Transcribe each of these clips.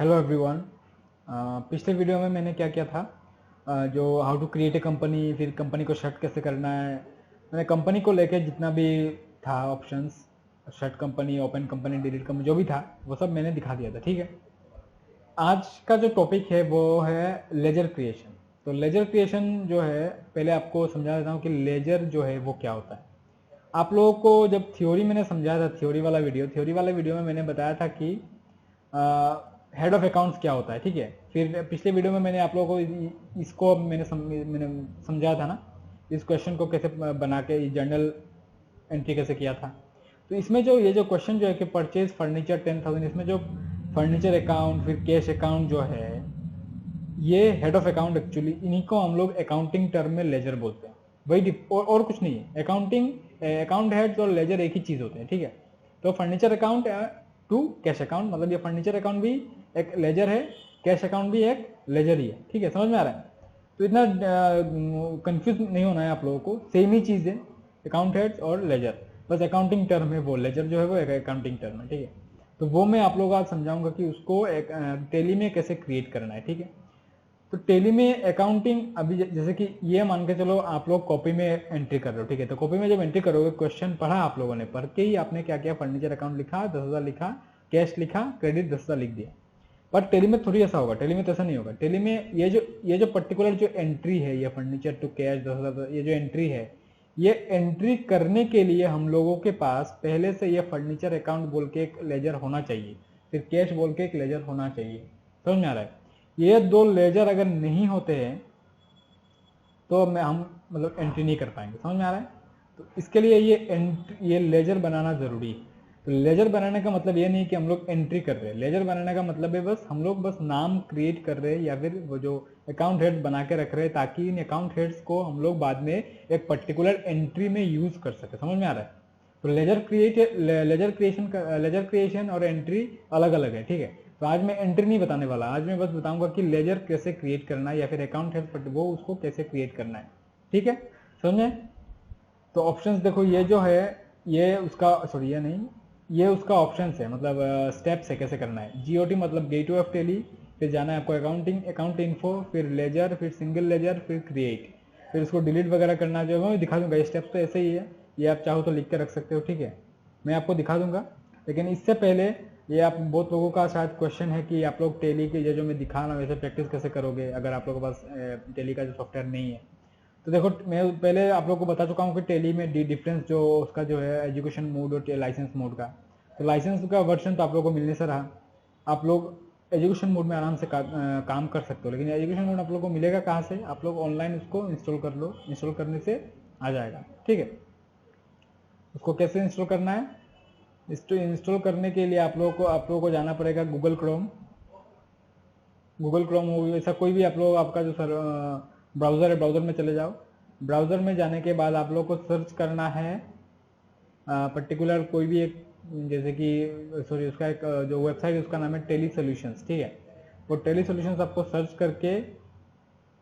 Hello everyone. पिछले video में मैंने क्या किया था, जो how to create a company, फिर कंपनी को शट कैसे करना है, मैंने कंपनी को लेके जितना भी था options, shut company, open company, delete company, जो भी था वो सब मैंने दिखा दिया था। ठीक है, आज का जो टॉपिक है वो है लेजर क्रिएशन। तो लेजर क्रिएशन जो है, पहले आपको समझा देता हूँ कि लेजर जो है वो क्या होता है। आप लोगों को जब थ्योरी मैंने समझाया था, थ्योरी वाला वीडियो में मैंने बताया था कि हेड ऑफ अकाउंट्स क्या होता है। ठीक है, फिर पिछले वीडियो में मैंने आप लोगों को इसको मैंने समझाया था ना, इस क्वेश्चन को कैसे बना के जर्नल एंट्री कैसे किया था। तो इसमें जो ये जो क्वेश्चन जो है कि परचेज फर्नीचर 10,000, इसमें जो फर्नीचर अकाउंट फिर कैश अकाउंट जो है, ये हेड ऑफ अकाउंट, एक्चुअली इन्हीं को हम लोग अकाउंटिंग टर्म में लेजर बोलते हैं। वही और कुछ नहीं है। अकाउंट हेड्स और लेजर एक ही चीज होते हैं। ठीक है, तो furniture account to cash account, मतलब ये फर्नीचर अकाउंट भी एक लेजर है, कैश अकाउंट भी एक लेजर ही है। ठीक है, समझ में आ रहा है? तो इतना कंफ्यूज नहीं होना है आप लोगों को, सेम ही चीज है अकाउंट हेड्स और लेजर, बस अकाउंटिंग टर्म है वो। लेजर जो है वो एक अकाउंटिंग टर्म है। ठीक है, तो वो मैं आप लोगों को आज समझाऊंगा कि उसको टेली में कैसे क्रिएट करना है। ठीक है, तो टेली में अकाउंटिंग, अभी जैसे कि ये मान के चलो आप लोग कॉपी में एंट्री कर रहे हो। ठीक है, तो कॉपी में जब एंट्री करोगे, क्वेश्चन पढ़ा आप लोगों ने, पढ़ के ही आपने क्या किया, फर्नीचर अकाउंट लिखा, 10,000 लिखा, कैश लिखा, क्रेडिट 10,000 लिख दिया। पर टेली में थोड़ी ऐसा होगा, टेली में तो ऐसा नहीं होगा। टेली में ये जो पर्टिकुलर जो एंट्री है, ये फर्नीचर टू कैश 10,000, ये जो एंट्री है, ये एंट्री करने के लिए हम लोगों के पास पहले से ये फर्नीचर अकाउंट बोल के एक लेजर होना चाहिए, फिर कैश बोल के एक लेजर होना चाहिए। समझ में आ रहा है? ये दो लेजर अगर नहीं होते हैं तो हम मतलब एंट्री नहीं कर पाएंगे। समझ में आ रहा है? तो इसके लिए ये लेजर बनाना जरूरी है। तो लेजर बनाने का मतलब ये नहीं कि हम लोग एंट्री कर रहे हैं। लेजर बनाने का मतलब है बस हम लोग बस नाम क्रिएट कर रहे हैं, या फिर वो जो अकाउंट हेड्स बना के रख रहे हैं, ताकि इन अकाउंट हेड्स को हम लोग बाद में एक पर्टिकुलर एंट्री में यूज कर सके। समझ में आ रहा है? तो लेजर क्रिएशन और एंट्री अलग अलग है। ठीक है, तो आज मैं एंट्री नहीं बताने वाला, आज मैं बस बताऊंगा कि लेजर कैसे क्रिएट करना है, या फिर अकाउंट है वो उसको कैसे क्रिएट करना है। ठीक है, समझे? तो ऑप्शंस देखो, ये जो है ये उसका, सॉरी ये नहीं, ये उसका ऑप्शंस है, मतलब स्टेप्स है कैसे करना है। जीओटी मतलब गेटवे ऑफ टेली, फिर जाना है आपको अकाउंट इन्फो, फिर लेजर, फिर सिंगल लेजर, फिर क्रिएट, फिर उसको डिलीट वगैरह करना जो है मैं दिखा दूंगा। ये स्टेप्स तो ऐसे ही है, ये आप चाहो तो लिख के रख सकते हो। ठीक है, मैं आपको दिखा दूंगा। लेकिन इससे पहले ये आप बहुत लोगों का शायद क्वेश्चन है कि आप लोग टेली के ये जो मैं दिखा रहा हूँ वैसे प्रैक्टिस कैसे करोगे अगर आप लोगों के पास टेली का जो सॉफ्टवेयर नहीं है। तो देखो, मैं पहले आप लोगों को बता चुका हूँ कि टेली में डिफरेंस जो उसका जो है एजुकेशन मोड और लाइसेंस मोड का। तो लाइसेंस का वर्जन तो आप लोगों को मिलने से रहा, आप लोग एजुकेशन मोड में आराम से काम कर सकते हो। लेकिन एजुकेशन मोड आप लोगों को मिलेगा कहाँ से? आप लोग ऑनलाइन उसको इंस्टॉल कर लो, इंस्टॉल करने से आ जाएगा। ठीक है, उसको कैसे इंस्टॉल करना है? इसको इंस्टॉल करने के लिए आप लोगों को जाना पड़ेगा गूगल क्रोम हो, ऐसा कोई भी आप लोग आपका जो ब्राउज़र है, ब्राउज़र में चले जाओ। ब्राउज़र में जाने के बाद आप लोग को सर्च करना है पर्टिकुलर कोई भी एक, जैसे कि सॉरी उसका एक जो वेबसाइट है उसका नाम है टेली सॉल्यूशंस। ठीक है, वो टेली सॉल्यूशंस आपको सर्च करके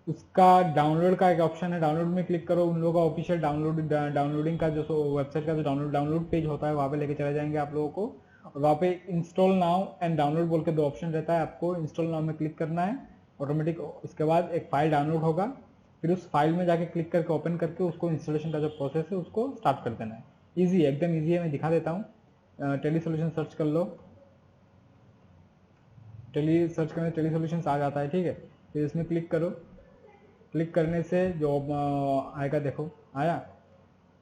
उसका डाउनलोड का एक ऑप्शन है, डाउनलोड में क्लिक करो। उन लोगों का ऑफिशियल डाउनलोडिंग का जो वेबसाइट का जो डाउनलोड पेज होता है वहाँ पे लेके चले जाएंगे आप लोगों को। और वहाँ पे इंस्टॉल नाउ एंड डाउनलोड बोल के दो ऑप्शन रहता है, आपको इंस्टॉल नाउ में क्लिक करना है ऑटोमेटिक। उसके बाद एक फाइल डाउनलोड होगा, फिर उस फाइल में जाके क्लिक करके ओपन करके उसको इंस्टॉलेशन का जो प्रोसेस है उसको स्टार्ट कर देना है। ईजी है, एकदम ईजी है, मैं दिखा देता हूँ। टेली सोल्यूशन सर्च कर लो, टेली सर्च करने टेली सोल्यूशन आ जाता है। ठीक है, फिर इसमें क्लिक करो। क्लिक करने से जो आएगा, देखो आया।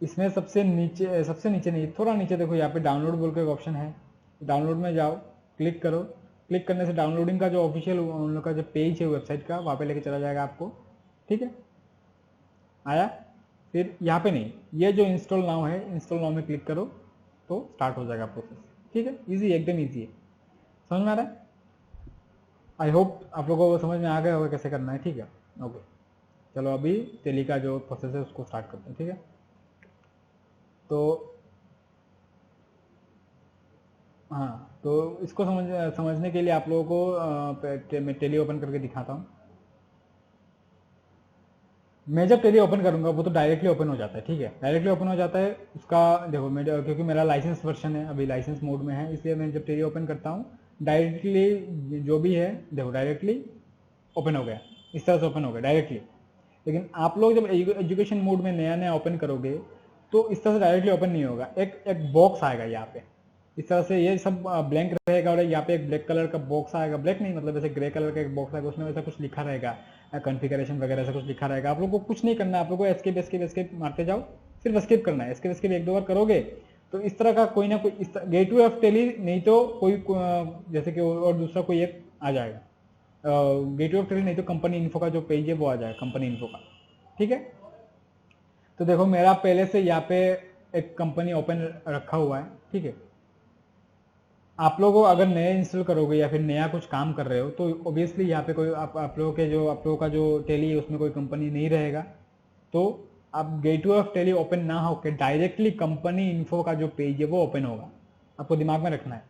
इसमें सबसे नीचे नहीं, थोड़ा नीचे देखो, यहाँ पे डाउनलोड बोल के एक ऑप्शन है, डाउनलोड में जाओ, क्लिक करो। क्लिक करने से डाउनलोडिंग का जो ऑफिशियल उन लोग का जो पेज है वेबसाइट का, वहाँ पे लेके चला जाएगा आपको। ठीक है, आया। फिर यहाँ पे नहीं, ये जो इंस्टॉल नाउ है, इंस्टॉल नाउ में क्लिक करो तो स्टार्ट हो जाएगा प्रोसेस। ठीक है, ईजी, एकदम ईजी है। समझ में आ रहा है? आई होप आप लोगों को समझ में आ गया होगा कैसे करना है। ठीक है, ओके, चलो अभी टेली का जो प्रोसेस है उसको स्टार्ट करते हैं। ठीक है, तो हाँ, तो इसको समझने के लिए आप लोगों को मैं टेली ओपन करके दिखाता हूँ। मैं जब टेली ओपन करूंगा वो तो डायरेक्टली ओपन हो जाता है। ठीक है, डायरेक्टली ओपन हो जाता है उसका। देखो क्योंकि मेरा लाइसेंस वर्जन है, अभी लाइसेंस मोड में है, इसलिए मैं जब टेली ओपन करता हूँ डायरेक्टली जो भी है देखो डायरेक्टली ओपन हो गया, इस तरह से ओपन हो गया डायरेक्टली। लेकिन आप लोग जब एजुकेशन मोड में नया नया ओपन करोगे तो इस तरह से डायरेक्टली ओपन नहीं होगा, एक एक बॉक्स आएगा यहाँ पे इस तरह से, ये सब ब्लैंक रहेगा और यहाँ पे एक ब्लैक कलर का बॉक्स आएगा, ब्लैक नहीं मतलब ऐसे ग्रे कलर का एक बॉक्स आएगा, उसमें वैसा कुछ लिखा रहेगा, कॉन्फ़िगरेशन वगैरह ऐसा कुछ लिखा रहेगा। आप लोग को कुछ नहीं करना है, आप लोग को एस्केप एस्केप एस्केप मारते जाओ, सिर्फ एस्केप करना है। एस्केप एस्केप एक दो बार करोगे तो इस तरह का कोई ना कोई गेटवे ऑफ टेली नहीं तो कोई जैसे कि और दूसरा कोई एक आ जाएगा, गेटवे ऑफ टेली नहीं तो कंपनी इन्फो का जो पेज है वो आ जाएगा, कंपनी इन्फो का। ठीक है, तो देखो मेरा पहले से यहाँ पे एक कंपनी ओपन रखा हुआ है। ठीक है, आप लोगों अगर नया इंस्टॉल करोगे या फिर नया कुछ काम कर रहे हो तो ऑब्वियसली यहाँ पे कोई आप लोगों का जो टेली है उसमें कोई कंपनी नहीं रहेगा, तो आप गेटवे ऑफ टेली ओपन ना होकर डायरेक्टली कंपनी इन्फो का जो पेज है वो ओपन होगा, आपको दिमाग में रखना है।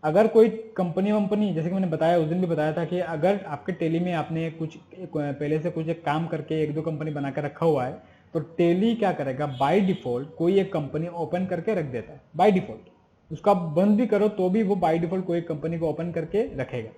अगर कोई कंपनी जैसे कि मैंने बताया उस दिन भी बताया था कि अगर आपके टेली में आपने कुछ पहले से कुछ एक काम करके एक दो कंपनी बना के रखा हुआ है तो टेली क्या करेगा, बाय डिफॉल्ट कोई एक कंपनी ओपन करके रख देता है बाय डिफॉल्ट। उसका बंद भी करो तो भी वो बाय डिफॉल्ट कोई कंपनी को ओपन करके रखेगा।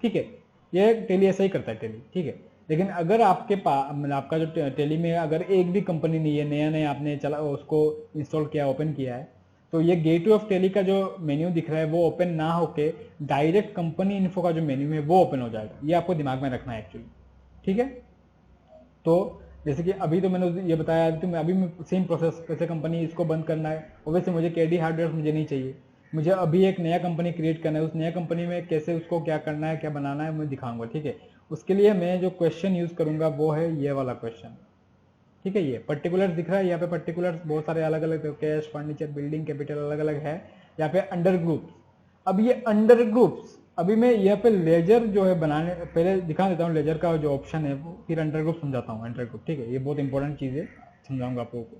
ठीक है, ये टेली ऐसा ही करता है टेली। ठीक है, लेकिन अगर आपके पास मतलब आपका जो टेली में अगर एक भी कंपनी नहीं है, नया नया आपने चला उसको इंस्टॉल किया ओपन किया है, तो ये गेटवे ऑफ टेली का जो मेन्यू दिख रहा है वो ओपन ना होके डायरेक्ट कंपनी इन्फो का जो मेन्यू है वो ओपन हो जाएगा। ये आपको दिमाग में रखना है एक्चुअली। ठीक है, तो जैसे कि अभी तो मैंने ये बताया कि अभी सेम प्रोसेस कैसे कंपनी इसको बंद करना है। ओवैसे मुझे केडी हार्डवेयर मुझे नहीं चाहिए, मुझे अभी एक नया कंपनी क्रिएट करना है, उस नया कंपनी में कैसे उसको क्या करना है क्या बनाना है मैं दिखाऊंगा। ठीक है, उसके लिए मैं जो क्वेश्चन यूज करूंगा वो है ये वाला क्वेश्चन। ठीक है, ये पर्टिकुलर दिख रहा है यहाँ पे, पर्टिकुलर बहुत सारे अलग अलग कैश फर्नीचर बिल्डिंग कैपिटल अलग अलग है। यहाँ पे अंडर ग्रुप्स, अब ये अंडर ग्रुप्स अभी मैं यहाँ पे लेजर जो है बनाने पहले दिखा देता हूँ, लेजर का जो ऑप्शन है वो फिर अंडर ग्रुप समझाता हूँ। अंडर ग्रुप ठीक है, ये बहुत इंपॉर्टेंट चीज है, समझाऊंगा आप लोगों को।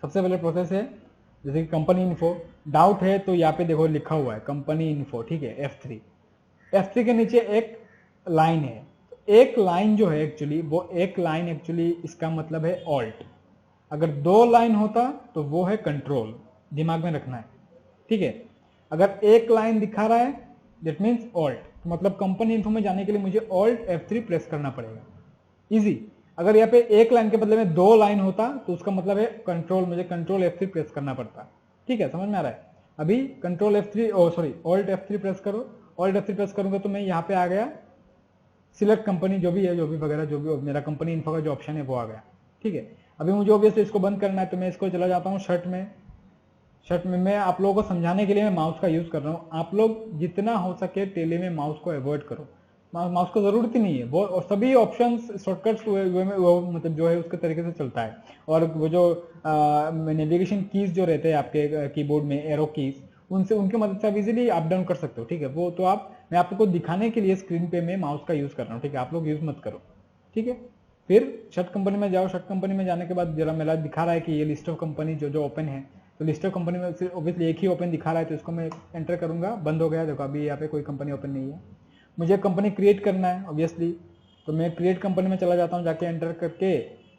सबसे पहले प्रोसेस है जैसे कि कंपनी इन्फो, डाउट है तो यहाँ पे देखो लिखा हुआ है कंपनी इन्फो। ठीक है, F3 के नीचे एक लाइन है, एक लाइन जो है एक्चुअली वो एक लाइन एक्चुअली इसका मतलब है ऑल्ट। अगर दो लाइन होता तो वो है कंट्रोल, दिमाग में रखना है। ठीक है, अगर एक लाइन दिखा रहा है दैट मीन्स ऑल्ट, तो मतलब कंपनी इन्फो में जाने के लिए मुझे ऑल्ट F3 प्रेस करना पड़ेगा, इजी। अगर यहाँ पे एक लाइन के बदले में दो लाइन होता तो उसका मतलब है कंट्रोल, मुझे कंट्रोल F3 प्रेस करना पड़ता। ठीक है, समझ में आ रहा है। अभी control F3 sorry alt F3 press करो, ऑल्ट F3 प्रेस करूंगा तो मैं यहाँ पे आ गया सिलेक्ट कंपनी जो भी है, जो भी वगैरह जो भी मेरा कंपनी इन्फो का जो ऑप्शन है वो आ गया। ठीक है, अभी मुझे ऑब्वियसली इसको बंद करना है तो मैं इसको चला जाता हूँ शर्ट में मैं आप लोगों को समझाने के लिए मैं माउस का यूज कर रहा हूँ। आप लोग जितना हो सके टेली में माउस को अवॉइड करो, माउस को जरूरत ही नहीं है, वो सभी ऑप्शंस शॉर्टकट्स वो मतलब जो है उसके तरीके से चलता है। और वो जो नेविगेशन कीज जो रहते हैं आपके कीबोर्ड में एरो कीज, उनसे उनकी मदद से आप इजीली अप डाउन कर सकते हो। ठीक है, वो तो आप मैं आपको दिखाने के लिए स्क्रीन पे मैं माउस का यूज कर रहा हूँ। ठीक है, आप लोग यूज मत करो। ठीक है, फिर शर्ट कंपनी में जाओ, शर्ट कंपनी में जाने के बाद जरा मेरा दिखा रहा है कि ये लिस्ट ऑफ कंपनी जो जो ओपन है, तो लिस्ट ऑफ कंपनी में ऑब्वियसली एक ही ओपन दिखा रहा है तो इसको मैं एंटर करूंगा, बंद हो गया। देखो अभी यहाँ पे कोई कंपनी ओपन नहीं है, मुझे कंपनी क्रिएट करना है ऑब्वियसली, तो मैं क्रिएट कंपनी में चला जाता हूँ, जाके एंटर करके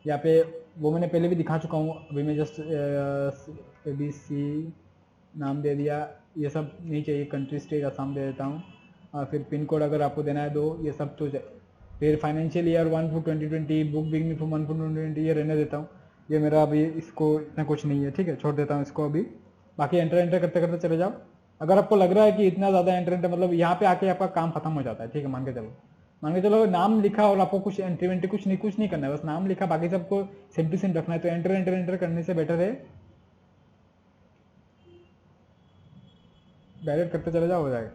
यहाँ पे वो मैंने पहले भी दिखा चुका हूँ। अभी मैं जस्ट ABC नाम दे दिया, ये सब नहीं चाहिए, कंट्री स्टेट असम दे देता हूँ, फिर पिन कोड अगर आपको देना है दो, ये सब तो फिर financial year 1/4/2020, book beginning from 1/4/2020 ये रहने देता हूँ। ये मेरा अभी इसको इतना कुछ नहीं है। ठीक है, छोड़ देता हूँ इसको अभी, बाकी एंटर करते करते चले जाओ। अगर आपको लग रहा है कि इतना ज़्यादा एंटर मतलब यहाँ पे आके आपका काम खत्म हो जाता है। ठीक है, मान के चलो नाम लिखा और आपको कुछ एंट्री वेंट्री कुछ नहीं करना है, बस नाम लिखा, बाकी सबको सेम टू सेम रखना है, तो एंटर करने से बेटर है डायरेक्ट करते चले जाओ, हो जाएगा।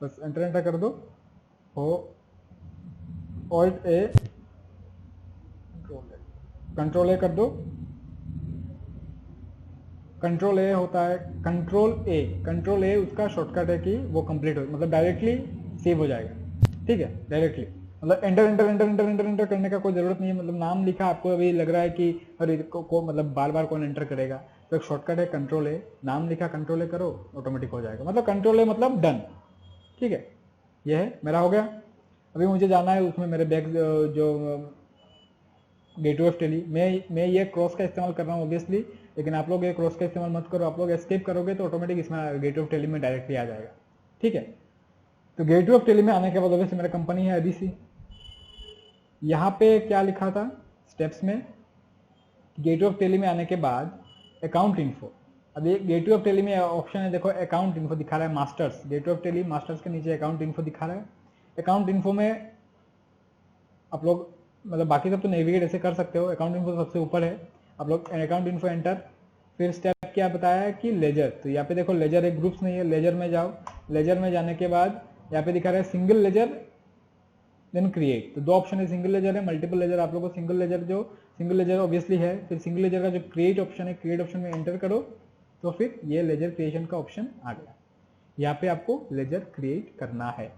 बस एंटर कर दो, हो ऑल्ट ए कंट्रोल ए कर दो, कंट्रोल ए होता है, कंट्रोल ए उसका शॉर्टकट है कि वो कंप्लीट हो मतलब डायरेक्टली सेव हो जाएगा। ठीक है, डायरेक्टली मतलब एंटर करने का कोई जरूरत नहीं है। मतलब नाम लिखा, आपको अभी लग रहा है कि अरे मतलब बार बार कौन एंटर करेगा, तो एक शॉर्टकट है कंट्रोल ए, नाम लिखा कंट्रोल ए करो, ऑटोमेटिक हो जाएगा। मतलब कंट्रोल ए मतलब डन। ठीक है, यह है मेरा हो गया। अभी मुझे जाना है उसमें मेरे बैग जो गेटवे ऑफ टेली। मैं ये क्रॉस का इस्तेमाल कर रहा हूँ ऑब्वियसली, लेकिन आप लोग ये क्रॉस का इस्तेमाल मत करो। आप लोग एस्केप करोगे तो ऑटोमेटिक इसमें गेटवे ऑफ टेली में डायरेक्टली आ जाएगा। ठीक है, तो गेटवे ऑफ टेली में आने के बाद ऑब्वियसली मेरा कंपनी है एबीसी। यहाँ पे क्या लिखा था स्टेप्स में, गेटवे ऑफ टेली में आने के बाद अकाउंट इन्फो। अब ये गेटवे ऑफ टेली में ऑप्शन है, देखो अकाउंट इन्फो दिखा रहा है masters, gateway of Tally masters के नीचे अकाउंट इन्फो दिखा रहा है। अकाउंट इन्फो में आप लोग मतलब बाकी सब तो नेविगेट ऐसे कर सकते हो, अकाउंट इन्फो सबसे ऊपर है। आप लोग अकाउंट इन्फो एंटर, फिर स्टेप क्या बताया है कि लेजर, तो यहाँ पे देखो लेजर एक ग्रुप्स नहीं है, लेजर में जाओ। लेजर में जाने के बाद यहाँ पे दिखा रहा है सिंगल लेजर देन क्रिएट, तो दो ऑप्शन है, सिंगल लेजर है मल्टीपल लेजर। आप लोग को सिंगल लेजर ऑब्वियसली है। फिर सिंगल लेजर का जो क्रिएट ऑप्शन है, क्रिएट ऑप्शन में एंटर करो तो फिर ये लेजर क्रिएशन का ऑप्शन आ गया। यहाँ पे आपको लेजर क्रिएट करना है।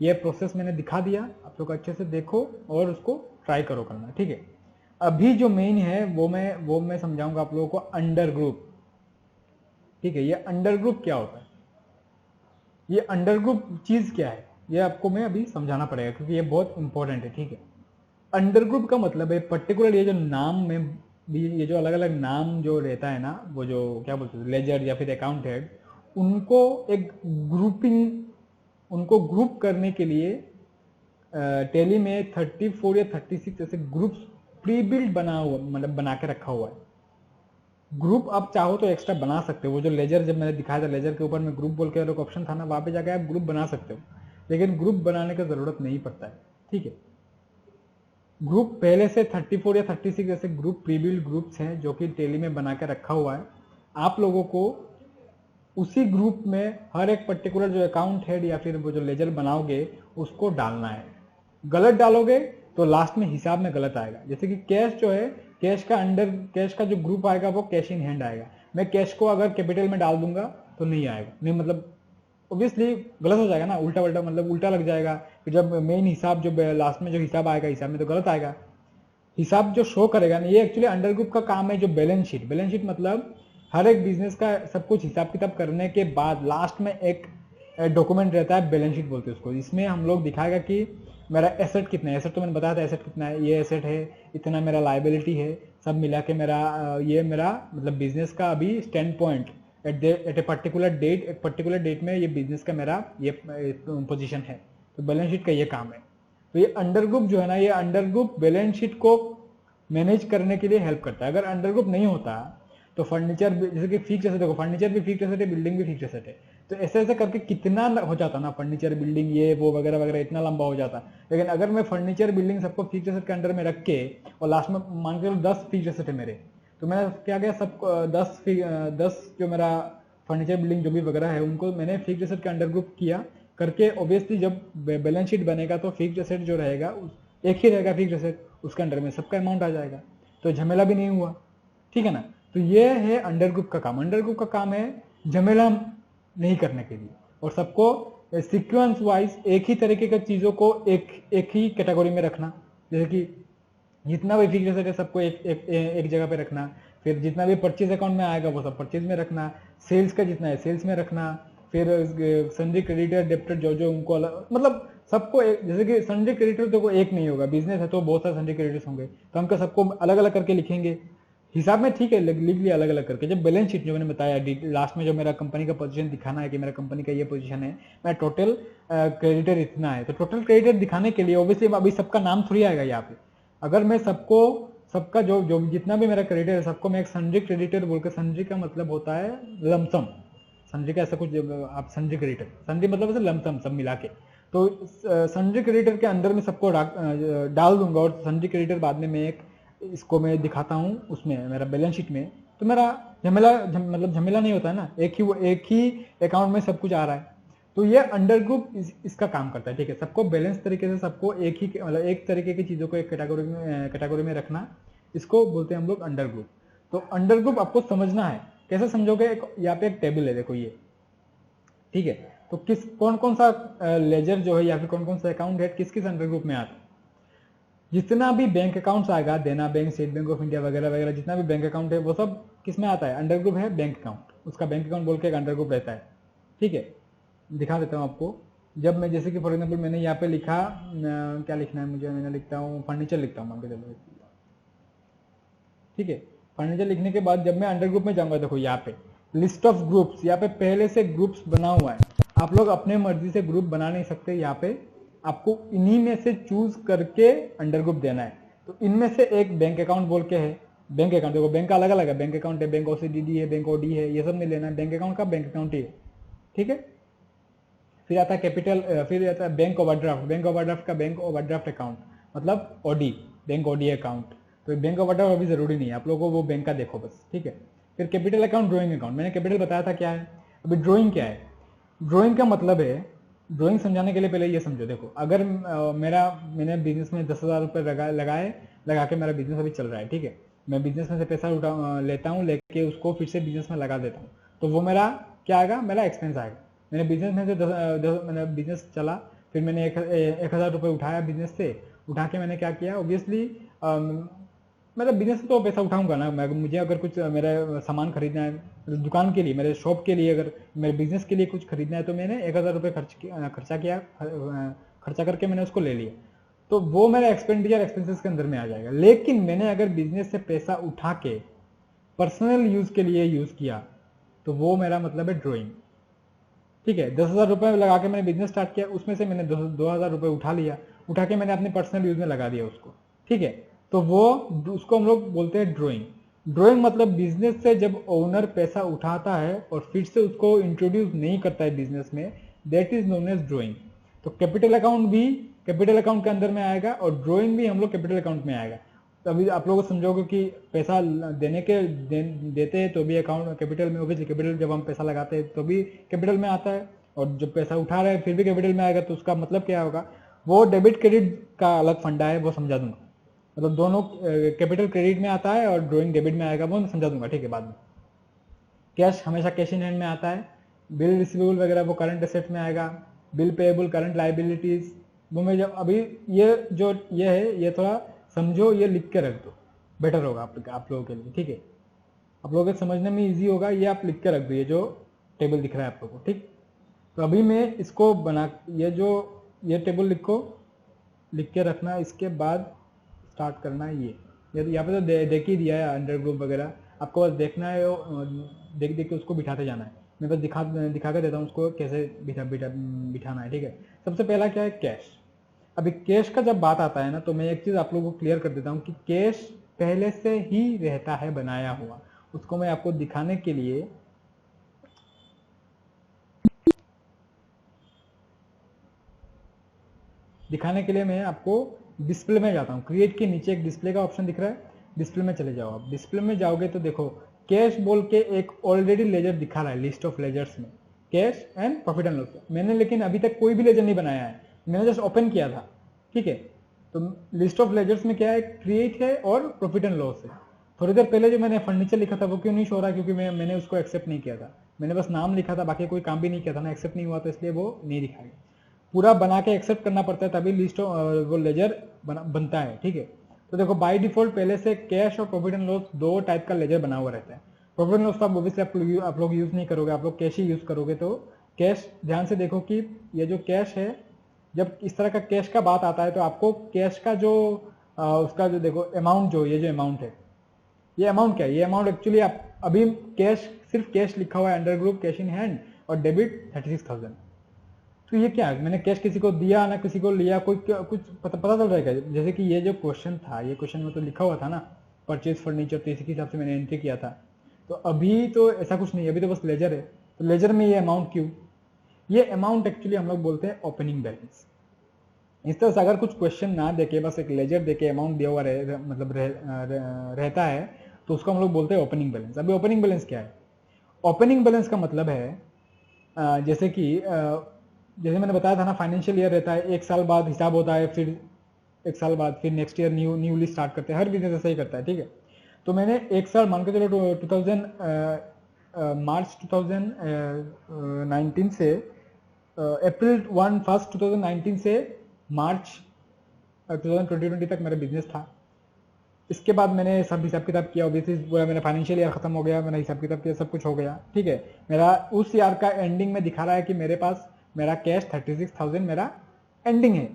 ये प्रोसेस मैंने दिखा दिया, आप लोग अच्छे से देखो और उसको ट्राई करो करना। ठीक है, अभी जो मेन है वो मैं समझाऊंगा आप लोगों को अंडर ग्रुप। ठीक है, ये अंडर ग्रुप क्या होता है, ये अंडर ग्रुप चीज क्या है, ये आपको मैं अभी समझाना पड़ेगा क्योंकि ये बहुत इंपॉर्टेंट है। ठीक है, अंडर ग्रुप का मतलब है पर्टिकुलर ये जो नाम में भी ये जो अलग अलग नाम जो रहता है ना, वो जो क्या बोलते हैं लेजर या फिर अकाउंट हेड, उनको एक ग्रुपिंग, उनको ग्रुप करने के लिए टेली में 34 या 36 ऐसे ग्रुप्स प्री बिल्ड बना हुआ, मतलब बना के रखा हुआ है। ग्रुप आप चाहो तो एक्स्ट्रा बना सकते हो, वो जो लेजर जब मैंने दिखाया था लेजर के ऊपर में ग्रुप बोल के एक ऑप्शन था ना, वहां पे जाकर आप ग्रुप बना सकते हो, लेकिन ग्रुप बनाने का जरूरत नहीं पड़ता है। ठीक है, ग्रुप पहले से 34 या 36 ऐसे ग्रुप प्री बिल्ड ग्रुप्स हैं जो कि टेली में बना के रखा हुआ है। आप लोगों को उसी ग्रुप में हर एक पर्टिकुलर जो अकाउंट हेड या फिर वो जो लेजर बनाओगे उसको डालना है। गलत डालोगे तो लास्ट में हिसाब में गलत आएगा। जैसे कि कैश जो है, कैश का जो ग्रुप आएगा वो कैश इन हैंड आएगा। मैं कैश को अगर कैपिटल में डाल दूंगा तो नहीं आएगा, नहीं मतलब ऑब्वियसली गलत हो जाएगा ना, उल्टा मतलब उल्टा लग जाएगा। फिर जब मेन हिसाब जो लास्ट में जो हिसाब आएगा, हिसाब में तो गलत आएगा। हिसाब जो शो करेगा ना, ये एक्चुअली अंडर ग्रुप का काम है। जो बैलेंस शीट मतलब हर एक बिजनेस का सब कुछ हिसाब किताब करने के बाद लास्ट में एक डॉक्यूमेंट रहता है, बैलेंस शीट बोलते हैं उसको। इसमें हम लोग दिखाएगा कि मेरा एसेट कितना है, एसेट तो मैंने बताया था एसेट कितना है, ये एसेट है, इतना मेरा लायबिलिटी है, सब मिला के मेरा ये मेरा मतलब बिजनेस का अभी stand point at a particular date, एक पर्टिकुलर डेट में ये बिजनेस का मेरा ये पोजीशन है। तो बैलेंस शीट का ये काम है। तो ये अंडर ग्रुप जो है ना, ये अंडर ग्रुप बैलेंस शीट को मैनेज करने के लिए हेल्प करता है। अगर अंडर ग्रुप नहीं होता तो फर्नीचर जैसे कि फिक्स एसेट, देखो फर्नीचर भी फिक्स एसेट है, बिल्डिंग भी फिक्स एसेट है, तो ऐसे ऐसे करके कितना हो जाता ना, फर्नीचर बिल्डिंग ये वो वगैरह वगैरह इतना लंबा हो जाता। लेकिन अगर मैं फर्नीचर बिल्डिंग सबको फिक्स एसेट के अंडर में रख के और लास्ट में मान के 10 फिक्स एसेट है मेरे, तो मैंने क्या किया, सब 10 जो मेरा फर्नीचर बिल्डिंग जो भी वगैरह है उनको मैंने फिक्स एसेट के अंडर ग्रुप किया करके। ऑब्वियसली जब बैलेंस शीट बनेगा तो फिक्स एसेट जो रहेगा एक ही रहेगा फिक्स एसेट, उसके अंडर में सबका अमाउंट आ जाएगा, तो झमेला भी नहीं हुआ। ठीक है ना, तो ये है अंडर ग्रुप का काम। अंडर ग्रुप का काम है झमेला नहीं करने के लिए और सबको सीक्वेंस वाइज एक ही तरीके की चीजों को एक ही कैटेगरी में रखना। जैसे कि जितना भी फिक्स एसेट है सबको एक जगह पे रखना, फिर जितना भी परचेज अकाउंट में आएगा वो सब परचेज में रखना, सेल्स का जितना है सेल्स में रखना, फिर सन्ड्री क्रेडिटर डेप्टर जो उनको अलग, मतलब सबको जैसे कि सन्ड्री क्रेडिटर तो कोई एक नहीं होगा, बिजनेस है तो बहुत सारे सन्ड्री क्रेडिटर्स होंगे, तो हमको सबको अलग अलग करके लिखेंगे हिसाब में। ठीक है, लिख लिया अलग अलग करके। जब बैलेंस शीट जो मैंने बताया लास्ट में जो मेरा कंपनी का पोजीशन दिखाना है कि मेरा कंपनी का ये पोजीशन है, मैं टोटल क्रेडिटर इतना है, तो टोटल क्रेडिटर दिखाने के लिए ऑब्वियसली अभी सबका नाम थोड़ी आएगा यहाँ पे। अगर मैं सबका जो जितना भी मेरा क्रेडिटर है सबको मैं एक सन्ड्री क्रेडिटर बोलकर, सन्ड्री का मतलब होता है लमसम, सन्ड्री का ऐसा कुछ आप सन्ड्री क्रेडिटर, सन्ड्री मतलब लमसम सब मिला के, तो सन्ड्री क्रेडिटर के अंदर में सबको डाल दूंगा और सन्ड्री क्रेडिटर बाद में मैं इसको मैं दिखाता हूँ उसमें मेरा बैलेंस शीट में, तो मेरा मतलब झमेला नहीं होता है ना, एक ही अकाउंट में सब कुछ आ रहा है। तो ये अंडर ग्रुप इसका काम करता है। ठीक है, सबको बैलेंस तरीके से सबको एक ही मतलब एक तरीके की चीजों को एक कैटेगरी में रखना, इसको बोलते हैं हम लोग अंडर ग्रुप। तो अंडर ग्रुप आपको समझना है, कैसे समझोगे, यहाँ पे एक टेबल है देखो ये। ठीक है, तो कौन कौन सा लेजर जो है या फिर कौन कौन सा अकाउंट है किस किस अंडर ग्रुप में आता है। जितना भी बैंक अकाउंट्स आएगा, देना bank, state bank of India वगैरह वगैरह, जितना भी बैंक अकाउंट है वो सब किस में आता है, अंडर ग्रुप है बैंक अकाउंट, उसका बैंक अकाउंट बोल के एक अंडर ग्रुप रहता है। ठीक है, दिखा देता हूँ आपको। जब मैं जैसे कि फॉर एग्जाम्पल मैंने यहाँ पे लिखा क्या लिखना है मुझे, मैंने लिखता हूँ फर्नीचर लिखता हूँ, मान के चलो ठीक है। फर्नीचर लिखने के बाद जब मैं अंडर ग्रुप में जाऊंगा, देखो यहाँ पे लिस्ट ऑफ ग्रुप्स, यहाँ पे पहले से ग्रुप्स बना हुआ है। आप लोग अपने मर्जी से ग्रुप बना नहीं सकते, यहाँ पे आपको इन्हीं में से चूज करके अंडर ग्रुप देना है। तो इनमें से एक बैंक अकाउंट बोल के है, बैंक अकाउंट देखो बैंक का अलग अलग है, बैंक अकाउंट है, बैंक ओसीडीडी है, बैंक ओडी है, ये सब नहीं लेना है, बैंक अकाउंट का बैंक अकाउंट ही है, ठीक है। फिर आता है कैपिटल, फिर आता है बैंक ओवरड्राफ्ट, बैंक ओवरड्राफ्ट का बैंक ओवरड्राफ्ट अकाउंट मतलब ओडी, बैंक ओडी अकाउंट। तो बैंक ओवरड्राफ्ट अभी जरूरी नहीं है, आप लोगों को वो बैंक का देखो बस, ठीक है। फिर कैपिटल अकाउंट, ड्रॉइंग अकाउंट, मैंने कैपिटल बताया था क्या है। अभी ड्रॉइंग क्या है, ड्रॉइंग का मतलब है, ड्रॉइंग समझाने के लिए पहले ये समझो। देखो अगर मैंने बिजनेस में 10,000 रुपये लगा के मेरा बिजनेस अभी चल रहा है, ठीक है। मैं बिजनेस में से पैसा लेता हूँ, लेके उसको फिर से बिजनेस में लगा देता हूँ, तो वो मेरा क्या आएगा, मेरा एक्सपेंस आएगा। मैंने बिजनेस में से मैंने बिजनेस चला, फिर मैंने 1,000 रुपये उठाया बिजनेस से, उठा के मैंने क्या किया, ऑब्वियसली मतलब बिजनेस से तो पैसा उठाऊंगा ना, मुझे अगर कुछ मेरा सामान खरीदना है दुकान के लिए, मेरे शॉप के लिए, अगर मेरे बिजनेस के लिए कुछ खरीदना है, तो मैंने 1,000 रुपये खर्चा करके मैंने उसको ले लिया, तो वो मेरा एक्सपेंसेस के अंदर में आ जाएगा। लेकिन मैंने अगर बिजनेस से पैसा उठा के पर्सनल यूज के लिए यूज किया, तो वो मेरा मतलब है ड्रॉइंग, ठीक है। 10,000 रुपये लगा के मैंने बिजनेस स्टार्ट किया, उसमें से मैंने 2,000 रुपये उठा के मैंने अपने पर्सनल यूज में लगा दिया उसको, ठीक है। तो वो उसको हम लोग बोलते हैं ड्रॉइंग। ड्रॉइंग मतलब बिजनेस से जब ओनर पैसा उठाता है और फिर से उसको इंट्रोड्यूस नहीं करता है बिजनेस में, that is known as drawing. तो कैपिटल अकाउंट भी कैपिटल अकाउंट के अंदर में आएगा और ड्रॉइंग भी हम लोग कैपिटल अकाउंट में आएगा। तो अभी आप लोग समझोगे कि पैसा देते हैं तो भी अकाउंट कैपिटल में, ऑब्वियसली कैपिटल जब हम पैसा लगाते हैं तो भी कैपिटल में आता है, और जब पैसा उठा रहे हैं फिर भी कैपिटल में आएगा। तो उसका मतलब क्या होगा, वो डेबिट क्रेडिट का अलग फंडा है, वो समझा दूंगा। मतलब दोनों कैपिटल क्रेडिट में आता है और ड्रॉइंग डेबिट में आएगा, वो समझा दूंगा, ठीक है, बाद में। कैश हमेशा कैश इन हैंड में आता है, बिल रिसीवेबल वगैरह वो करंट एसेट में आएगा, बिल पेएबल करंट लाइबिलिटीज वो में जब अभी ये है, ये थोड़ा समझो, ये लिख के रख दो, बेटर होगा आप लोगों के लिए, ठीक है। आप लोगों के समझने में इजी होगा, ये आप लिख के रख दो, ये जो टेबल दिख रहा है आप लोगों को, ठीक। तो अभी मैं इसको बना, ये टेबल लिख के रखना, इसके बाद स्टार्ट करना है। ये यहाँ पे तो देख ही दिया है अंडर ग्रुप वगैरह, आपको बस देखना है, देख के उसको बिठाते जाना है। मैं बस दिखा के देता हूँ उसको कैसे बिठाना है, ठीक है। सबसे पहला क्या है, कैश। अभी कैश का जब बात आता है ना, तो मैं एक चीज आप लोगों को क्लियर कर देता हूँ कि कैश पहले से ही रहता है बनाया हुआ। उसको मैं आपको दिखाने के लिए मैं आपको डिस्प्ले में जाता हूँ। क्रिएट के नीचे एक डिस्प्ले का ऑप्शन दिख रहा है, डिस्प्ले में चले जाओ आप। डिस्प्ले में जाओगे तो देखो कैश बोल के एक ऑलरेडी लेजर दिखा रहा है, लिस्ट ऑफ लेजर्स में cash and profit and loss. मैंने लेकिन अभी तक कोई भी लेजर नहीं बनाया है, मैंने जस्ट ओपन किया था, ठीक है। तो लिस्ट ऑफ लेजर्स में क्या है, क्रिएट है और प्रॉफिट एंड लॉस है। थोड़ी देर पहले जो मैंने फर्नीचर लिखा था वो क्यों नहीं शो रहा, क्योंकि मैंने उसको एक्सेप्ट नहीं किया था, मैंने बस नाम लिखा था, बाकी कोई काम भी नहीं किया था ना, एक्सेप्ट नहीं हुआ, तो इसलिए वो नहीं दिखाएगा। पूरा बना के एक्सेप्ट करना पड़ता है तभी लिस्ट वो लेजर बनता है, ठीक है। तो देखो बाय डिफॉल्ट पहले से कैश और प्रॉफिट एंड लॉस दो टाइप का लेजर बना हुआ रहता है। प्रॉफिट एंड लॉस तो ऑब्वियसली आप लोग यूज नहीं करोगे, आप लोग कैश ही यूज करोगे। तो कैश ध्यान से देखो कि ये जो कैश है, जब इस तरह का कैश का बात आता है तो आपको कैश का जो उसका जो देखो अमाउंट, जो ये जो अमाउंट है, ये अमाउंट क्या है, ये अमाउंट एक्चुअली आप अभी कैश, सिर्फ कैश लिखा हुआ है under group cash in hand और डेबिट 36,000। तो ये क्या है, मैंने कैश किसी को दिया ना किसी को लिया, कोई कुछ पता चल रहा है। जैसे कि ये जो क्वेश्चन था, ये क्वेश्चन में तो लिखा हुआ था ना परचेज फर्नीचर, तो इसी के हिसाब से मैंने एंट्री किया था। तो अभी तो ऐसा कुछ नहीं है, अभी तो बस लेजर है। तो लेजर में ये अमाउंट क्यों, ये अमाउंट एक्चुअली हम लोग बोलते हैं ओपनिंग बैलेंस। इस तरह से अगर कुछ क्वेश्चन ना देके बस एक लेजर देके अमाउंट दिया हुआ रहता है तो उसको हम लोग बोलते हैं ओपनिंग बैलेंस। अभी ओपनिंग बैलेंस क्या है, ओपनिंग बैलेंस का मतलब है जैसे मैंने बताया था ना, फाइनेंशियल ईयर रहता है, एक साल बाद हिसाब होता है, फिर एक साल बाद फिर नेक्स्ट ईयर न्यूली स्टार्ट करते हैं, हर बिजनेस ऐसा ही करता है, ठीक है। तो मैंने एक साल मान के चलो मार्च 2019 से अप्रैल 1 2019 से मार्च 2020 तक मेरा बिजनेस था। इसके बाद मैंने सब हिसाब किताब किया, ऑब्वियसली पूरा मेरा फाइनेंशियल ईयर खत्म हो गया, मैंने हिसाब किताब किया, सब कुछ हो गया, ठीक है। मेरा उस ईयर का एंडिंग में दिखा रहा है कि मेरे पास मेरा कैश 36,000 मेरा एंडिंग है,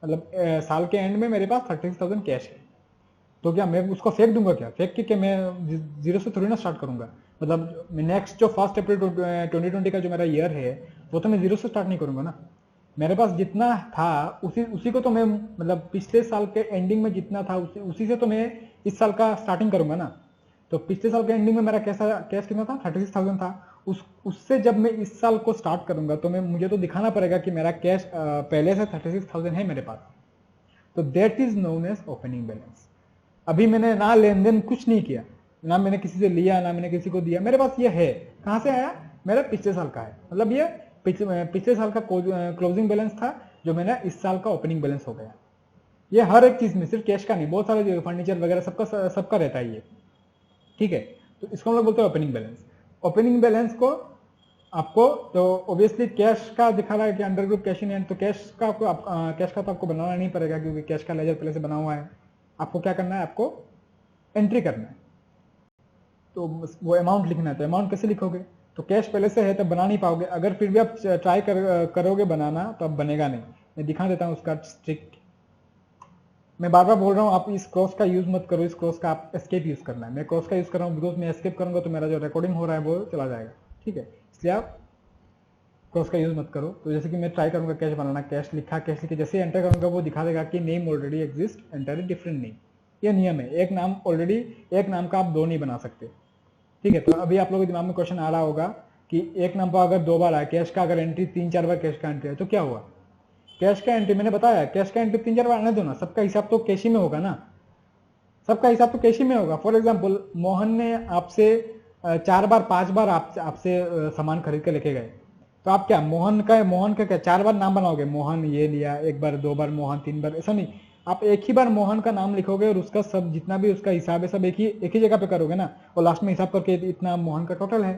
मतलब साल के एंड में मेरे पास 36,000 कैश है। तो क्या मैं उसको फेंक दूंगा? क्या फेंक के क्या मैं जीरो से थोड़ी ना स्टार्ट करूंगा? मतलब नेक्स्ट जो 1 अप्रैल 2020 का जो मेरा ईयर है वो तो मैं जीरो से स्टार्ट नहीं करूंगा ना। मेरे पास जितना था उसी को तो मैं, मतलब पिछले साल के एंडिंग में जितना था उसी से तो मैं इस साल का स्टार्टिंग करूंगा ना। तो पिछले साल के एंडिंग में मेरा कैश कितना था? 36,000 था। उससे जब मैं इस साल को स्टार्ट करूंगा तो मुझे तो दिखाना पड़ेगा कि मेरा कैश पहले से 36,000 है मेरे पास। तो that is known as opening balance. अभी मैंने ना लेन देन कुछ नहीं किया, ना मैंने किसी से लिया, ना मैंने किसी को दिया, मेरे पास ये है। कहां से आया? मेरा पिछले साल का है। मतलब ये पिछले साल का क्लोजिंग बैलेंस था जो मेरा इस साल का ओपनिंग बैलेंस हो गया। ये हर एक चीज में, सिर्फ कैश का नहीं, बहुत सारे फर्नीचर वगैरह सबका रहता है ये। ठीक है, तो इसको हम लोग बोलते हैं ओपनिंग बैलेंस। ओपनिंग बैलेंस को आपको तो ऑब्वियसली कैश का दिखा रहा है कि under group cash in hand, तो कैश का तो आपको बनाना नहीं पड़ेगा क्योंकि कैश का लेजर पहले से बना हुआ है। आपको क्या करना है? आपको एंट्री करना है, तो वो अमाउंट लिखना है। तो अमाउंट कैसे लिखोगे? तो कैश पहले से है तो बना नहीं पाओगे। अगर फिर भी आप ट्राई करोगे बनाना तो अब बनेगा नहीं। मैं दिखा देता हूँ उसका ट्रिक। मैं बार बार बोल रहा हूँ आप इस क्रॉस का यूज मत करो, इस क्रॉस का आप एस्केप यूज करना है। मैं क्रॉस का यूज कर रहा हूँ बिकॉज मैं एस्केप करूंगा तो मेरा जो रिकॉर्डिंग हो रहा है वो चला जाएगा। ठीक है, इसलिए आप क्रॉस का यूज मत करो। तो जैसे कि मैं ट्राई करूंगा कैश बनाना, कैश लिखे जैसे एंटर करूंगा वो दिखा देगा कि name already exist, enter different name. ये नियम है, एक नाम का आप दो नहीं बना सकते। ठीक है, तो अभी आप लोगों के दिमाग में क्वेश्चन आ रहा होगा कि एक नाम पर अगर 2 बार आया कैश का, अगर एंट्री 3-4 बार कैश का एंट्री है तो क्या हुआ? कैश का एंट्री मैंने बताया, कैश का एंट्री 3-4 बार आने दो ना, सबका हिसाब तो कैश ही में होगा ना। सबका हिसाब तो कैश ही में होगा। फॉर एग्जाम्पल मोहन ने आपसे 4 बार 5 बार आपसे सामान खरीद के लेके गए, तो आप क्या मोहन का क्या 4 बार नाम बनाओगे? मोहन ये लिया, 1 बार 2 बार मोहन 3 बार, ऐसा नहीं। आप एक ही बार मोहन का नाम लिखोगे और उसका सब जितना भी उसका हिसाब है सब एक ही जगह पे करोगे ना, और लास्ट में हिसाब करके इतना मोहन का टोटल है।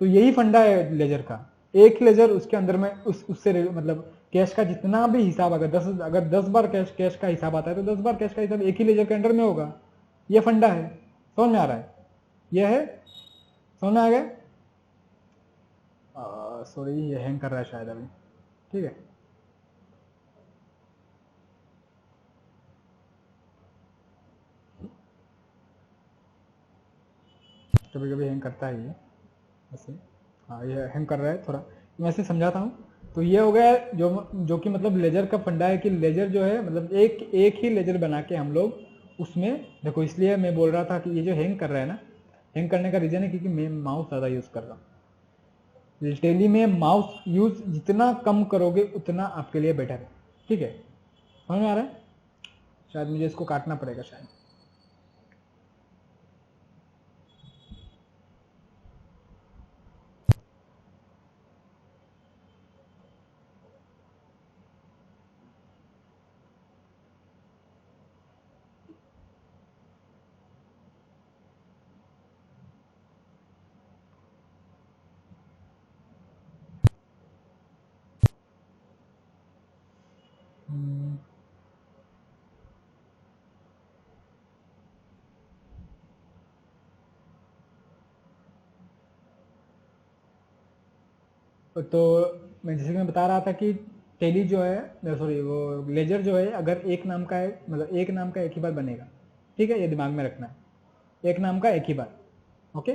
तो यही फंडा है लेजर का। एक लेजर उसके अंदर में उससे मतलब कैश का जितना भी हिसाब, अगर 10 बार कैश का हिसाब आता है तो 10 बार कैश का हिसाब एक ही लेजर के अंडर में होगा। ये फंडा है, समझ में आ रहा है? यह है, समझ में आ गया? सॉरी ये हैंग कर रहा है शायद अभी। ठीक है, कभी कभी हैंग करता है ये वैसे। हाँ ये हैंग कर रहा है थोड़ा, मैं ऐसे समझाता हूँ। तो ये हो गया जो कि मतलब लेजर का फंडा है कि लेजर जो है मतलब एक ही लेजर बना के हम लोग उसमें देखो। इसलिए मैं बोल रहा था कि ये जो हैंग कर रहा है ना, हैंग करने का रीजन है क्योंकि मैं माउस ज़्यादा यूज़ कर रहा हूँ। टेली में माउस यूज जितना कम करोगे उतना आपके लिए बेटर है। ठीक है, समझ में आ रहा है? शायद मुझे इसको काटना पड़ेगा शायद। तो मैं जैसे कि मैं बता रहा था कि टेली जो है, सॉरी वो लेजर जो है, अगर एक नाम का है मतलब एक नाम का एक ही बार बनेगा। ठीक है, ये दिमाग में रखना है, एक नाम का एक ही बार। ओके,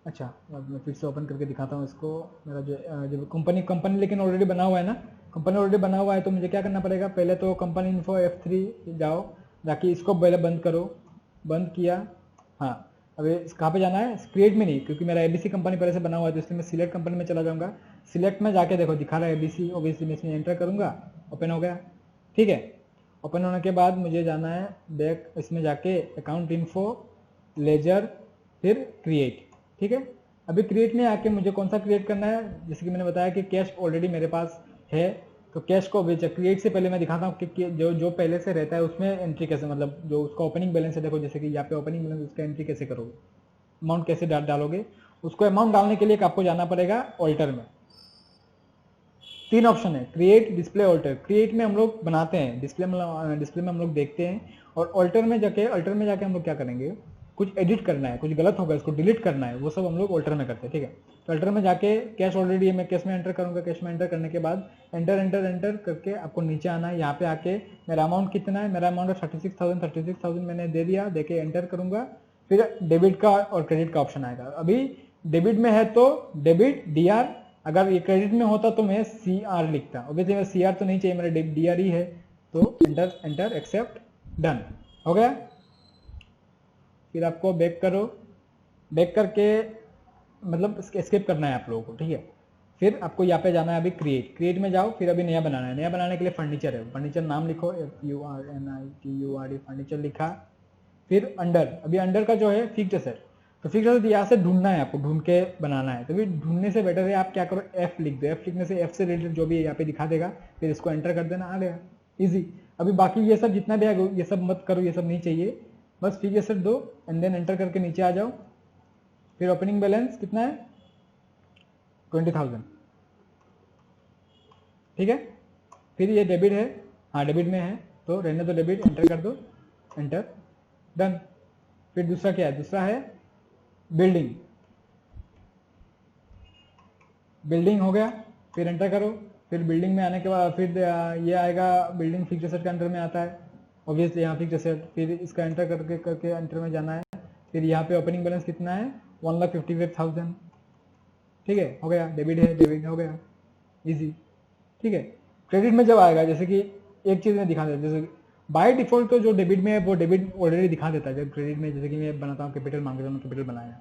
अच्छा अब मैं फिर से ओपन करके दिखाता हूँ इसको। मेरा जो कंपनी लेकिन ऑलरेडी बना हुआ है ना, कंपनी ऑलरेडी बना हुआ है तो मुझे क्या करना पड़ेगा? पहले तो कंपनी इन्फो F3 जाओ, जाके इसको पहले बंद करो। बंद किया, हाँ। अभी कहाँ पे जाना है? क्रिएट में नहीं, क्योंकि मेरा ABC कंपनी पहले से बना हुआ है तो इसलिए मैं सिलेक्ट कंपनी में चला जाऊँगा। सिलेक्ट में जाके देखो दिखा रहा है ABC, ओबीसी में इसमें एंटर करूँगा, ओपन हो गया। ठीक है, ओपन होने के बाद मुझे जाना है बैक, इसमें जाके अकाउंट इन्फो, लेजर, फिर क्रिएट। ठीक है, अभी क्रिएट में आके मुझे कौन सा क्रिएट करना है? जैसे कि मैंने बताया कि कैश ऑलरेडी मेरे पास है, तो कैश को अभी क्रिएट से पहले मैं दिखाता हूँ कि जो पहले से रहता है उसमें एंट्री कैसे, मतलब जो उसका ओपनिंग बैलेंस है, देखो जैसे कि यहाँ पे ओपनिंग बैलेंस, उसका एंट्री कैसे करोगे, अमाउंट कैसे डालोगे? उसको अमाउंट डालने के लिए आपको जाना पड़ेगा ऑल्टर में। 3 ऑप्शन है, क्रिएट, डिस्प्ले, ऑल्टर। क्रिएट में हम लोग बनाते हैं, डिस्प्ले में हम लोग देखते हैं, और ऑल्टर में जाके हम लोग क्या करेंगे? कुछ एडिट करना है, कुछ गलत होगा इसको डिलीट करना है, वो सब हम लोग ऑल्टर में करते हैं। ठीक है, तो ऑल्टर में जाके कैश ऑलरेडी है, मैं कैश में एंटर करूंगा। कैश में एंटर करने के बाद एंटर एंटर एंटर करके आपको नीचे आना है। यहाँ पे आके मेरा अमाउंट कितना है, मेरा अमाउंट 36,000 मैंने दे दिया, देके एंटर करूंगा। फिर डेबिट का और क्रेडिट का ऑप्शन आएगा। अभी डेबिट में है तो डेबिट DR, अगर ये क्रेडिट में होता तो मैं CR लिखता। ऑब्वियसली मैं CR तो नहीं चाहिए, मेरा DR ही है, तो एंटर एंटर एक्सेप्ट डन हो गया। फिर आपको बैक करो, बैक करके मतलब एस्केप करना है आप लोगों को। ठीक है, फिर आपको यहाँ पे जाना है, अभी क्रिएट में जाओ। फिर अभी नया बनाना है, नया बनाने के लिए फर्नीचर है, फर्नीचर नाम लिखो FURNITURE फर्नीचर लिखा। फिर अंडर, अभी अंडर का जो है फिक्स्ड एसेट, तो फिक्स्ड एसेट यहाँ से ढूंढना है आपको, ढूंढ के बनाना है। तो भी ढूंढने से बेटर है आप क्या करो, F लिख दो। F लिखने से F से रिलेटेड जो भी है यहाँ पे दिखा देगा, फिर इसको एंटर कर देना, आ गया इजी। अभी बाकी ये सब जितना भी है ये सब मत करो, ये सब नहीं चाहिए, बस फिक्स्ड एसेट दो एंड देन एंटर करके नीचे आ जाओ। फिर ओपनिंग बैलेंस कितना है, 20,000। ठीक है, फिर ये डेबिट है, हाँ डेबिट में है तो रहने दो डेबिट, एंटर कर दो, एंटर डन। फिर दूसरा क्या है, दूसरा है बिल्डिंग, बिल्डिंग हो गया, फिर एंटर करो। फिर बिल्डिंग में आने के बाद फिर ये आएगा, बिल्डिंग फिक्स्ड एसेट के अंडर में आता है ऑब्वियसली, यहाँ फिक्स्ड एसेट। फिर इसका एंटर करके एंटर में जाना है। फिर यहाँ पे ओपनिंग बैलेंस कितना है, 1,55,000। ठीक है, हो गया, डेबिट है, डेबिट हो गया इजी। ठीक है, क्रेडिट में जब आएगा, जैसे कि एक चीज में दिखा देता है, जैसे बाय डिफॉल्ट तो जो डेबिट में है वो डेबिट ऑलरेडी दिखा देता है। जब क्रेडिट में, जैसे कि मैं बनाता हूँ कैपिटल, मान के चलो कैपिटल बनाया,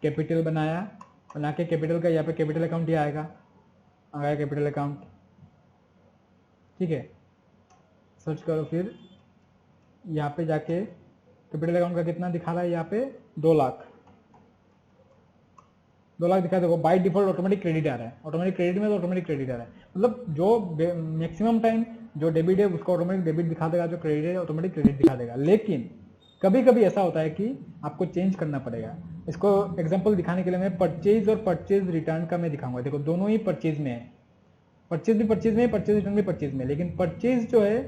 कैपिटल बनाया, बना के कैपिटल का यहाँ पे कैपिटल अकाउंट ही आएगा, आ गया कैपिटल अकाउंट। ठीक है, सर्च करो, फिर यहाँ पे जाके कैपिटल अकाउंट का कितना दिखा रहा है, यहाँ पे 2 लाख, 2 लाख दिखा। देखो बाय डिफॉल्ट ऑटोमेटिक क्रेडिट आ रहा है, ऑटोमेटिक क्रेडिट में तो ऑटोमेटिक क्रेडिट आ रहा है, मतलब जो मैक्सिमम टाइम जो डेबिट है उसको ऑटोमेटिक डेबिट दिखा देगा, जो क्रेडिट है ऑटोमेटिक क्रेडिट दिखा देगा। लेकिन कभी कभी ऐसा होता है कि आपको चेंज करना पड़ेगा। इसको एग्जांपल दिखाने के लिए मैं परचेज और परचेज रिटर्न का मैं दिखाऊंगा। देखो दोनों ही परचेज में है, परचेज भी परचेज में है, परचेज रिटर्न भी परचेज में है, लेकिन परचेज जो है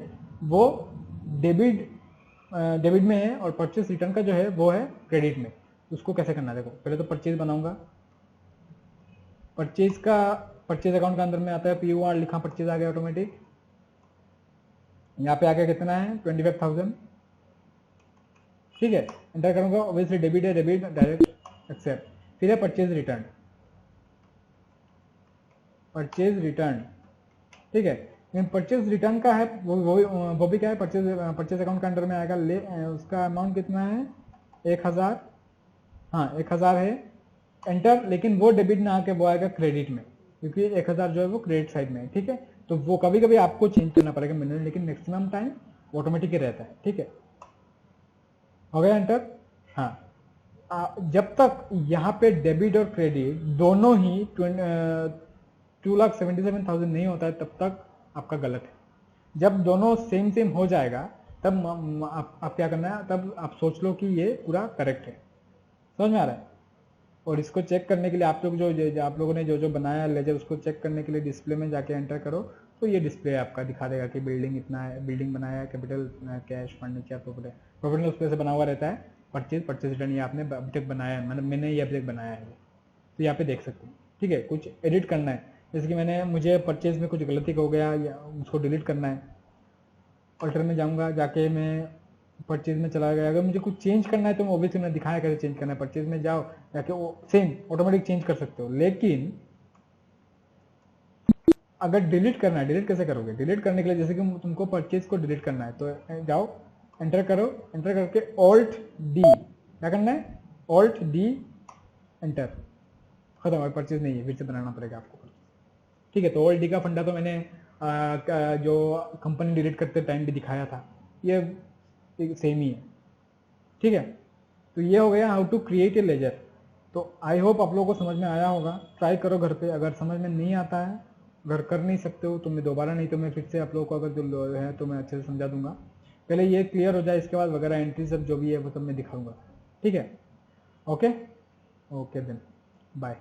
वो डेबिट में है और परचेज रिटर्न का जो है वो है क्रेडिट में। उसको कैसे करना है, देखो पहले तो परचेज बनाऊंगा, परचेज का परचेज अकाउंट का अंदर में आता है PUR लिखा, परचेज आ गया ऑटोमेटिक। यहाँ पे आगे कितना है, 25,000। ठीक है, एंटर करूंगा, ऑब्वियसली डेबिट है, डेबिट डायरेक्ट एक्सेप्ट। फिर है परचेज रिटर्न, परचेज रिटर्न। ठीक है, लेकिन परचेज रिटर्न का है वो भी क्या है, परचेज अकाउंट के अंडर में आएगा। उसका अमाउंट कितना है, 1,000, हाँ 1,000 है, एंटर। लेकिन वो डेबिट ना आके वो आएगा क्रेडिट में, क्योंकि 1,000 जो है वो क्रेडिट साइड में है। ठीक है, तो वो कभी कभी आपको चेंज करना पड़ेगा मैनुअली, लेकिन मैक्सिमम टाइम ऑटोमेटिक ही रहता है। ठीक है, हो गया एंटर। हाँ, जब तक यहाँ पे डेबिट और क्रेडिट दोनों ही 2,77,000 नहीं होता है तब तक आपका गलत है। जब दोनों सेम सेम हो जाएगा तब आप क्या करना है, तब आप सोच लो कि ये पूरा करेक्ट है। समझ में आ रहा है। और इसको चेक करने के लिए आप लोग जो आप लोगों ने जो बनाया लेजर, उसको चेक करने के लिए डिस्प्ले में जाके एंटर करो, तो ये डिस्प्ले आपका दिखा देगा कि बिल्डिंग इतना है, बिल्डिंग बनाया है, कैपिटल, कैश, फर्नीचर, प्रॉपर्टी उस पर से बना हुआ रहता है। परचेज रिटर्न ये आपने अभी तक बनाया है, मतलब मैंने ये अभी तक बनाया है, तो यहाँ पे देख सकते हैं। ठीक है, कुछ एडिट करना है, जैसे कि मुझे परचेज में कुछ गलती हो गया या उसको डिलीट करना है, ऑल्टर में जाऊँगा, जाके मैं परचेज में चला गया। अगर मुझे कुछ चेंज करना है तो मैं ऑब्वियसली मैंने दिखाया कैसे चेंज करना है, परचेज में जाओ जाके वो सेम ऑटोमेटिक चेंज कर सकते हो। लेकिन अगर डिलीट करना है, डिलीट कैसे करोगे, डिलीट करने के लिए जैसे कि तुमको परचेज को डिलीट करना है तो जाओ, एंटर करो, एंटर करके Alt D, क्या करना है, Alt D एंटर, खत्म, परचेज नहीं है, फिर से बनाना पड़ेगा आपको। ठीक है, तो Alt D का फंडा तो मैंने जो कंपनी डिलीट करते टाइम भी दिखाया था, ये सेम ही है। ठीक है, तो ये हो गया how to create a ledger. तो आई होप आप लोगों को समझ में आया होगा, ट्राई करो घर पे। अगर समझ में नहीं आता है, अगर कर नहीं सकते हो तो मैं दोबारा, नहीं तो मैं फिर से आप लोगों को अगर जो है तो मैं अच्छे से समझा दूंगा। पहले ये क्लियर हो जाए, इसके बाद वगैरह एंट्री सब जो भी है वो सब मैं दिखाऊंगा। ठीक है, ओके ओके देन बाय।